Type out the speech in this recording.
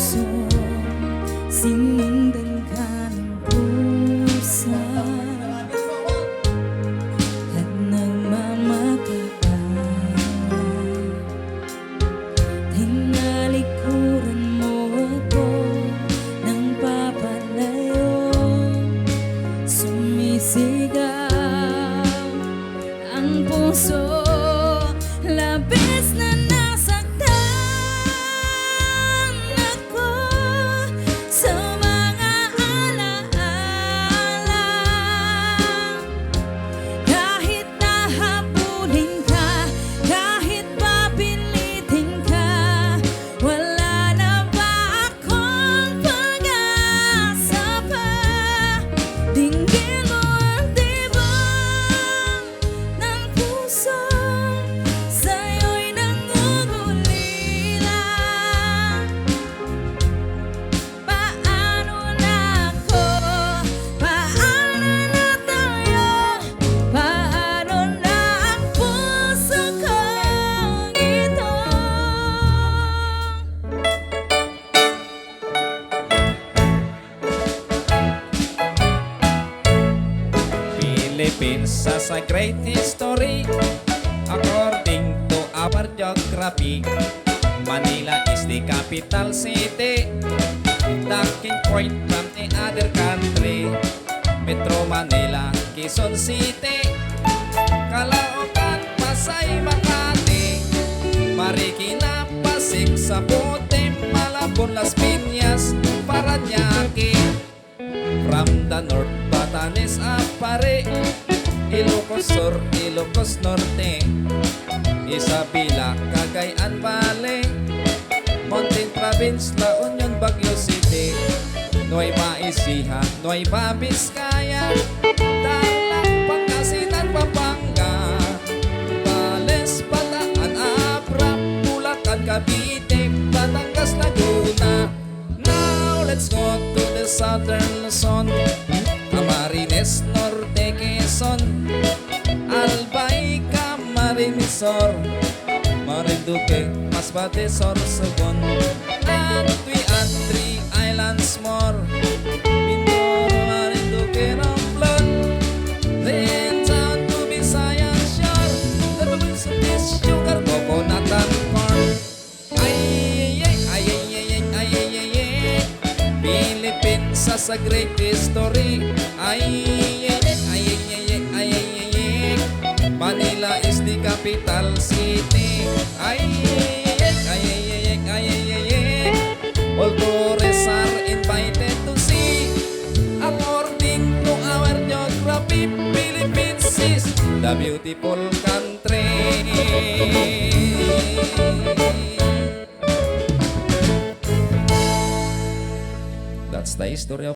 puso, sinundan ka ng pusa at nagmamakaan. Tinalikuran mo ako ng papalayo, sumisigaw ang puso, labis na nasaktan ako sa mga alaala. Kahit nahabulin ka, kahit papilitin ka, wala na ba akong pag-asa pa? Dinggin mo ang tibok ng puso, sa'yo'y nangungulila. Paano na ako? Paano na tayo? Paano na ang puso kong ito? Philippines has a great history according to our geography. Manila is the capital city, the king point from the other country. Metro Manila, Quezon City, Caloocan, Pasay, Makati, Marikina, Pasig, Sapote, Malabon, Las Piñas, Parañaque. From the north, Batanes, Apare, Ilocos Sur, Ilocos Norte, Isabela, Cagayan Valley, Mountain Province, La Union, Baguio City, Nueva Ecija, Nueva Vizcaya, Tarlac, Pangasinan, Pampanga, Bales, Bataan, Abra, Bulacan, Cavite, Batangas, Laguna. Now let's go to the southern Luzon, Camarines Norte, Quezon, Albay, Camarinesor, Marinduque, Masbate, Sorsogon, and we add 3 islands more: Mindoro, Marinduque, Romblon, then down to Visayan shore, the province of this sugar, coconut and corn. Philippines has a great history. Manila is the capital city. All tourists are invited to see. According to our geography, Philippines is the beautiful country. That's the history of